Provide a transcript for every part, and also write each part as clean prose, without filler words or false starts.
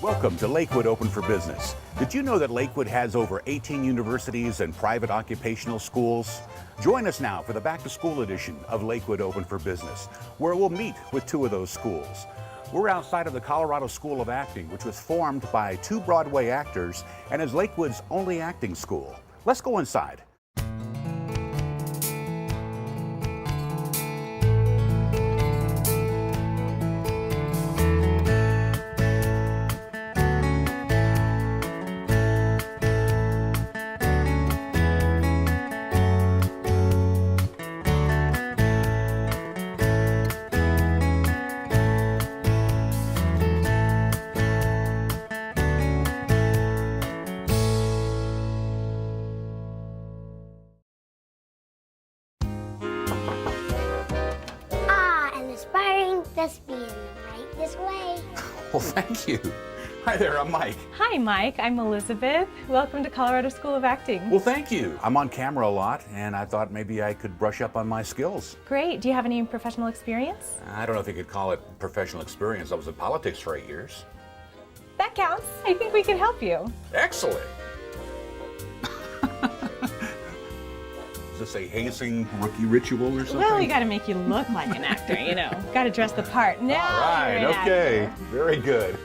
Welcome to Lakewood Open for Business. Did you know that Lakewood has over 18 universities and private occupational schools? Join us now for the Back to School edition of Lakewood Open for Business, where we'll meet with two of those schools. We're outside of the Colorado School of Acting, which was formed by two Broadway actors and is Lakewood's only acting school. Let's go inside. Thespian, right this way. Well, thank you. Hi there, I'm Mike. Hi, Mike. I'm Elizabeth. Welcome to Colorado School of Acting. Well, thank you. I'm on camera a lot, and I thought maybe I could brush up on my skills. Great. Do you have any professional experience? I don't know if you could call it professional experience. I was in politics for 8 years. That counts. I think we can help you. Excellent. Is this a hazing rookie ritual or something? Well, we got to make you look like an actor, you know. Got to dress the part. Now All right, you're an okay. actor. Very good.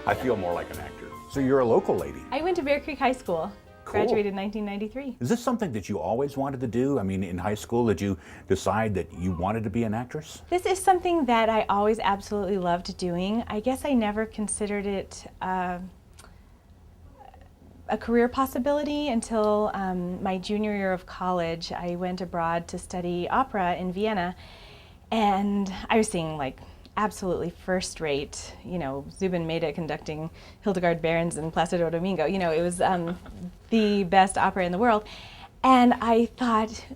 I feel more like an actor. So you're a local lady. I went to Bear Creek High School. Cool. Graduated in 1993. Is this something that you always wanted to do? I mean, in high school, did you decide that you wanted to be an actress? This is something that I always absolutely loved doing. I guess I never considered it a career possibility until my junior year of college. I went abroad to study opera in Vienna, and I was seeing like absolutely first-rate, you know, Zubin Mehta conducting Hildegard Behrens and Placido Domingo. You know, it was the best opera in the world. And I thought,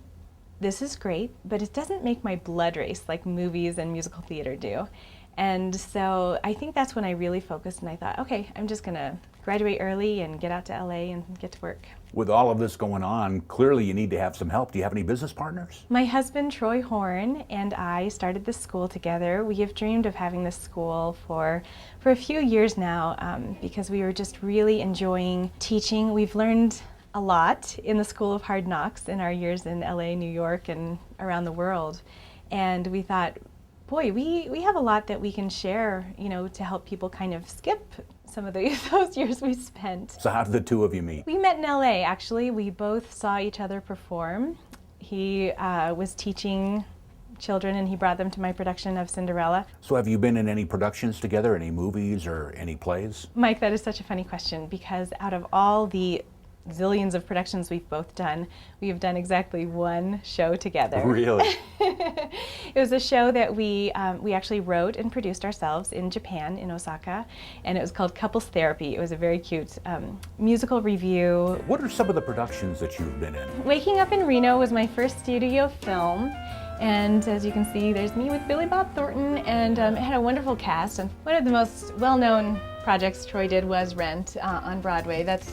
this is great, but it doesn't make my blood race like movies and musical theater do. And so I think that's when I really focused, and I thought, okay, I'm just gonna graduate early and get out to LA and get to work. With all of this going on, clearly you need to have some help. Do you have any business partners? My husband, Troy Horne, and I started this school together. We have dreamed of having this school for a few years now because we were just really enjoying teaching. We've learned a lot in the School of Hard Knocks in our years in LA, New York, and around the world. And we thought, boy, we have a lot that we can share, you know, to help people kind of skip some of those years we spent. So how did the two of you meet? We met in LA, actually. We both saw each other perform. He was teaching children, and he brought them to my production of Cinderella. So have you been in any productions together, any movies or any plays? Mike, that is such a funny question, because out of all the zillions of productions we've both done, we have done exactly one show together. Really? It was a show that we actually wrote and produced ourselves in Japan, in Osaka, and it was called Couples Therapy. It was a very cute musical review. What are some of the productions that you've been in? Waking Up in Reno was my first studio film, and as you can see, there's me with Billy Bob Thornton, and it had a wonderful cast. And one of the most well-known projects Troy did was Rent on Broadway. That's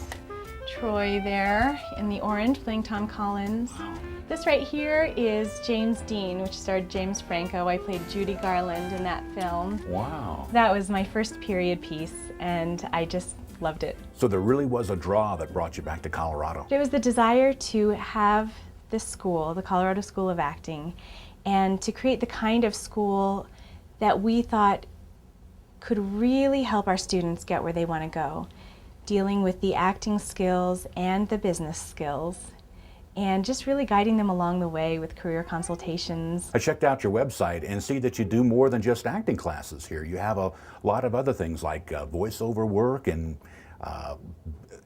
Troy there in the orange playing Tom Collins. Wow. This right here is James Dean, which starred James Franco. I played Judy Garland in that film. Wow. That was my first period piece, and I just loved it. So there really was a draw that brought you back to Colorado. It was the desire to have this school, the Colorado School of Acting, and to create the kind of school that we thought could really help our students get where they want to go, dealing with the acting skills and the business skills, and just really guiding them along the way with career consultations. I checked out your website and see that you do more than just acting classes here. You have a lot of other things like voiceover work and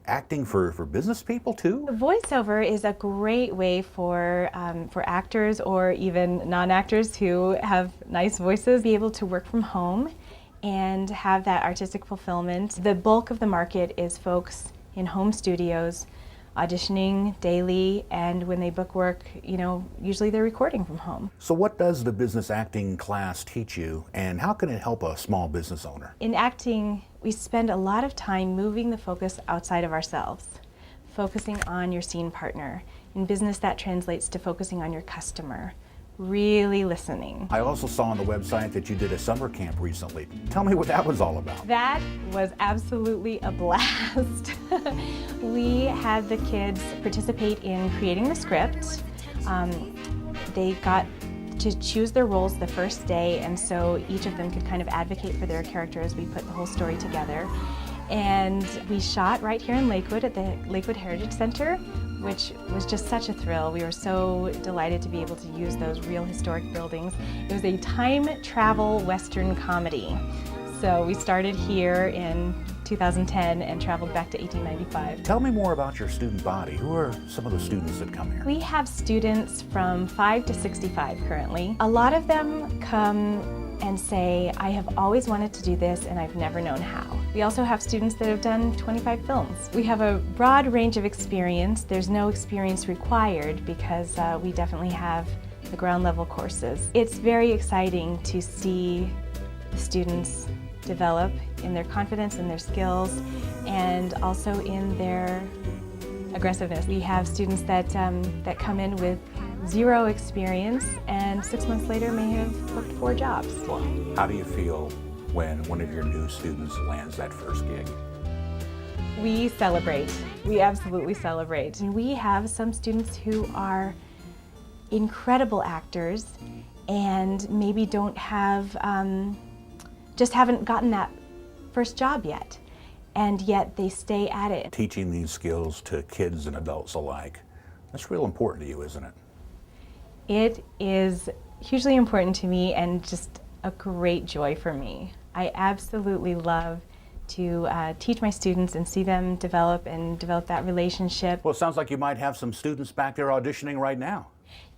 acting for business people too? The voiceover is a great way for actors or even non-actors who have nice voices be able to work from home and have that artistic fulfillment. The bulk of the market is folks in home studios auditioning daily, and when they book work, you know, usually they're recording from home. So what does the business acting class teach you, and how can it help a small business owner? In acting, we spend a lot of time moving the focus outside of ourselves, focusing on your scene partner. In business, that translates to focusing on your customer, really listening. I also saw on the website that you did a summer camp recently. Tell me what that was all about. That was absolutely a blast. We had the kids participate in creating the script. They got to choose their roles the first day, and so each of them could kind of advocate for their character as we put the whole story together. And we shot right here in Lakewood at the Lakewood Heritage Center, which was just such a thrill. We were so delighted to be able to use those real historic buildings. It was a time travel Western comedy. So we started here in 2010 and traveled back to 1895. Tell me more about your student body. Who are some of the students that come here? We have students from 5 to 65 currently. A lot of them come and say, I have always wanted to do this and I've never known how. We also have students that have done 25 films. We have a broad range of experience. There's no experience required because we definitely have the ground level courses. It's very exciting to see the students develop in their confidence and their skills and also in their aggressiveness. We have students that come in with zero experience and 6 months later may have booked 4 jobs. Wow. How do you feel when one of your new students lands that first gig? We celebrate. We absolutely celebrate. And we have some students who are incredible actors and maybe don't have, just haven't gotten that first job yet. And yet they stay at it. Teaching these skills to kids and adults alike, that's real important to you, isn't it? It is hugely important to me and just a great joy for me. I absolutely love to teach my students and see them develop that relationship. Well, it sounds like you might have some students back there auditioning right now.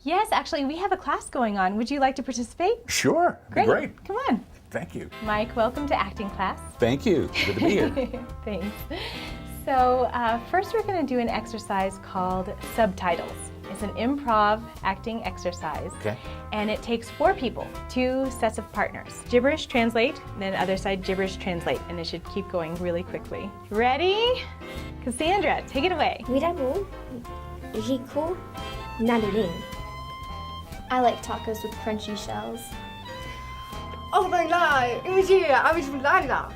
Yes, actually, we have a class going on. Would you like to participate? Sure. Great. Come on. Thank you. Mike, welcome to acting class. Thank you. Good to be here. Thanks. So first we're going to do an exercise called subtitles. It's an improv acting exercise. Okay. And it takes 4 people, 2 sets of partners. Gibberish, translate, then other side, gibberish, translate. And it should keep going really quickly. Ready? Kasandra, take it away. 위라고 리코 나르링. I like tacos with crunchy shells. Oh my God, I was Lara.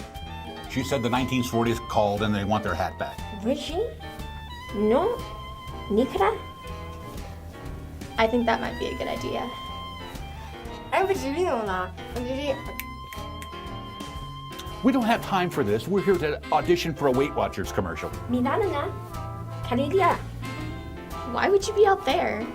She said the 1940s called and they want their hat back. Rishi? No? Nikra? I think that might be a good idea. I was Leona. We don't have time for this. We're here to audition for a Weight Watchers commercial. 미나누나 카리디아. Why would you be out there?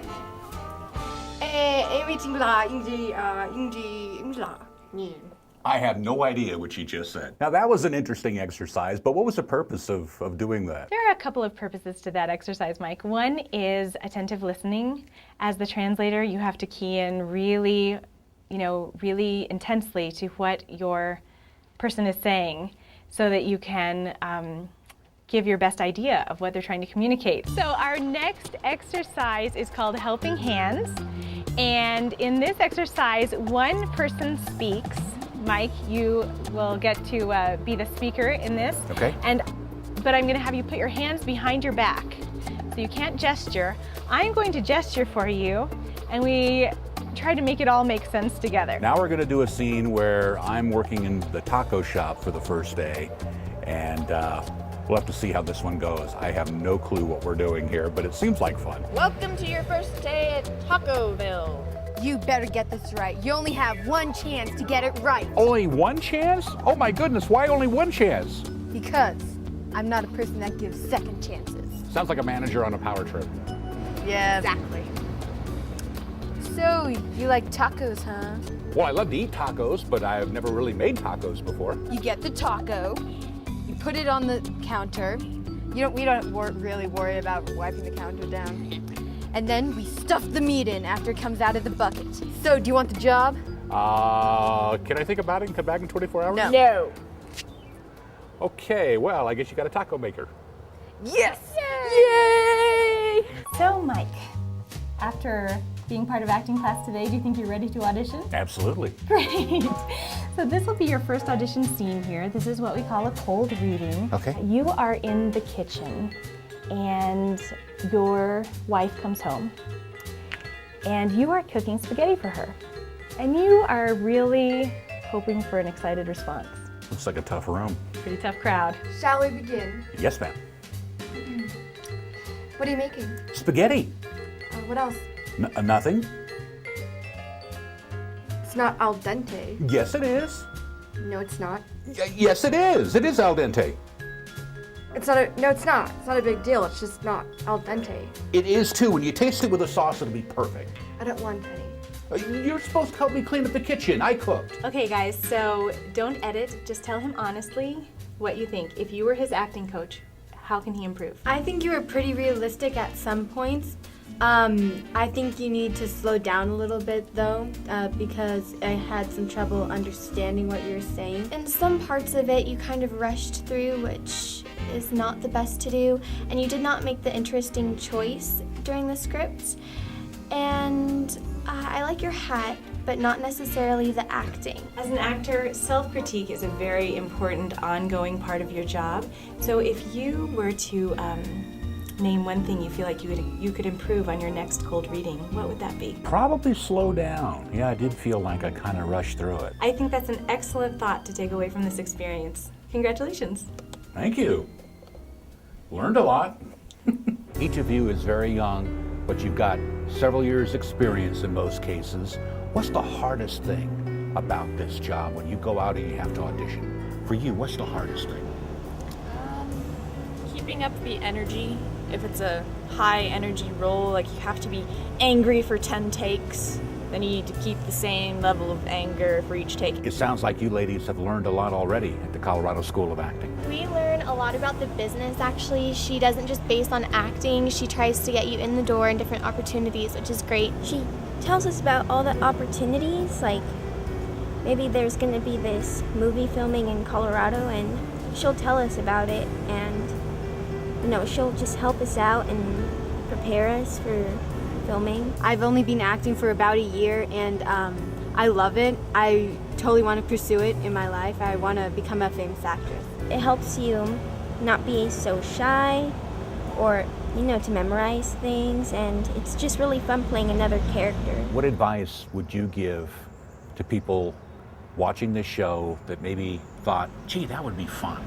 I have no idea what she just said. Now that was an interesting exercise, but what was the purpose of doing that? There are a couple of purposes to that exercise, Mike. One is attentive listening. As the translator, you have to key in really intensely to what your person is saying so that you can give your best idea of what they're trying to communicate. So our next exercise is called Helping Hands. And in this exercise, one person speaks. Mike, you will get to be the speaker in this. Okay. But I'm going to have you put your hands behind your back. So you can't gesture. I'm going to gesture for you, and we try to make it all make sense together. Now we're going to do a scene where I'm working in the taco shop for the first day, and we'll have to see how this one goes. I have no clue what we're doing here, but it seems like fun. Welcome to your first day at Tacoville. You better get this right. You only have one chance to get it right. Only one chance? Oh my goodness, why only one chance? Because I'm not a person that gives second chances. Sounds like a manager on a power trip. Yeah, exactly. So, you like tacos, huh? Well, I love to eat tacos, but I've never really made tacos before. You get the taco, you put it on the counter. We don't really worry about wiping the counter down. And then we stuff the meat in after it comes out of the bucket. So, do you want the job? Can I think about it and come back in 24 hours? No. Okay, well, I guess you got a taco maker. Yes! Yay! So Mike, after being part of acting class today, do you think you're ready to audition? Absolutely. Great. So this will be your first audition scene here. This is what we call a cold reading. Okay. You are in the kitchen and your wife comes home and you are cooking spaghetti for her. And you are really hoping for an excited response. Looks like a tough room. Pretty tough crowd. Shall we begin? Yes, ma'am. What are you making? Spaghetti. What else? Nothing? It's not al dente. Yes, it is. No, it's not. Yes, it is. It is al dente. No, it's not. It's not a big deal. It's just not al dente. It is too. When you taste it with a sauce, it'll be perfect. I don't want any. You're supposed to help me clean up the kitchen. I cooked. Okay guys, so don't edit, just tell him honestly what you think. If you were his acting coach, how can he improve? I think you were pretty realistic at some points. I think you need to slow down a little bit though, because I had some trouble understanding what you were saying. In some parts of it, you kind of rushed through, which is not the best to do, and you did not make the interesting choice during the script. And I like your hat, but not necessarily the acting. As an actor, self-critique is a very important ongoing part of your job. So if you were to name one thing you feel like you could improve on your next cold reading, what would that be? Probably slow down. Yeah, I did feel like I kind of rushed through it. I think that's an excellent thought to take away from this experience. Congratulations. Thank you. Learned a lot. Each of you is very young, but you've got several years' experience in most cases. What's the hardest thing about this job when you go out and you have to audition? For you, what's the hardest thing? Keeping up the energy. If it's a high energy role, like you have to be angry for 10 takes, then you need to keep the same level of anger for each take. It sounds like you ladies have learned a lot already at the Colorado School of Acting. We learn a lot about the business actually. She doesn't just base on acting, she tries to get you in the door and different opportunities, which is great. She tells us about all the opportunities, like maybe there's going to be this movie filming in Colorado, and she'll tell us about it, and she'll just help us out and prepare us for filming. I've only been acting for about a year, and I love it. I totally want to pursue it in my life. I want to become a famous actress. It helps you not be so shy or, to memorize things, and it's just really fun playing another character. What advice would you give to people watching this show that maybe thought, gee, that would be fun?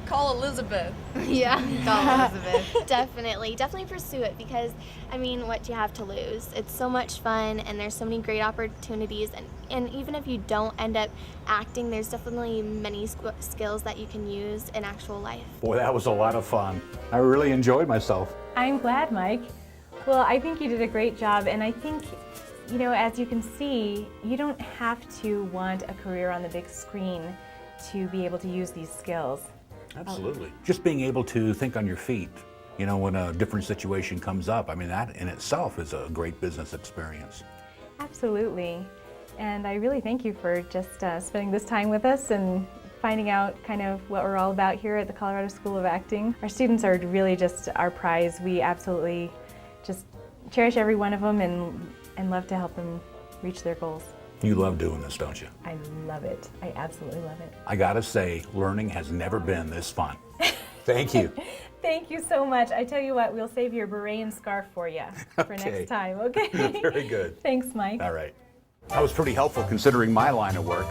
Call Elizabeth. Yeah, call Elizabeth. Definitely pursue it because, what do you have to lose? It's so much fun and there's so many great opportunities, and even if you don't end up acting, there's definitely many skills that you can use in actual life. Boy, that was a lot of fun. I really enjoyed myself. I'm glad, Mike. Well, I think you did a great job, and I think, as you can see, you don't have to want a career on the big screen to be able to use these skills. Absolutely. Just being able to think on your feet, when a different situation comes up, that in itself is a great business experience. Absolutely. And I really thank you for just spending this time with us and finding out kind of what we're all about here at the Colorado School of Acting. Our students are really just our prize. We absolutely just cherish every one of them and love to help them reach their goals. You love doing this, don't you? I love it. I absolutely love it. I gotta say, learning has never been this fun. Thank you. Thank you so much. I tell you what, we'll save your beret and scarf for you for Okay. next time, okay? Very good. Thanks, Mike. All right. That was pretty helpful considering my line of work.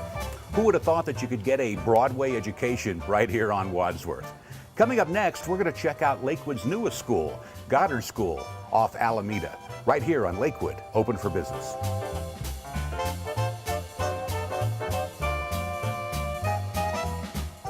Who would have thought that you could get a Broadway education right here on Wadsworth? Coming up next, we're going to check out Lakewood's newest school, Goddard School, off Alameda, right here on Lakewood, open for business.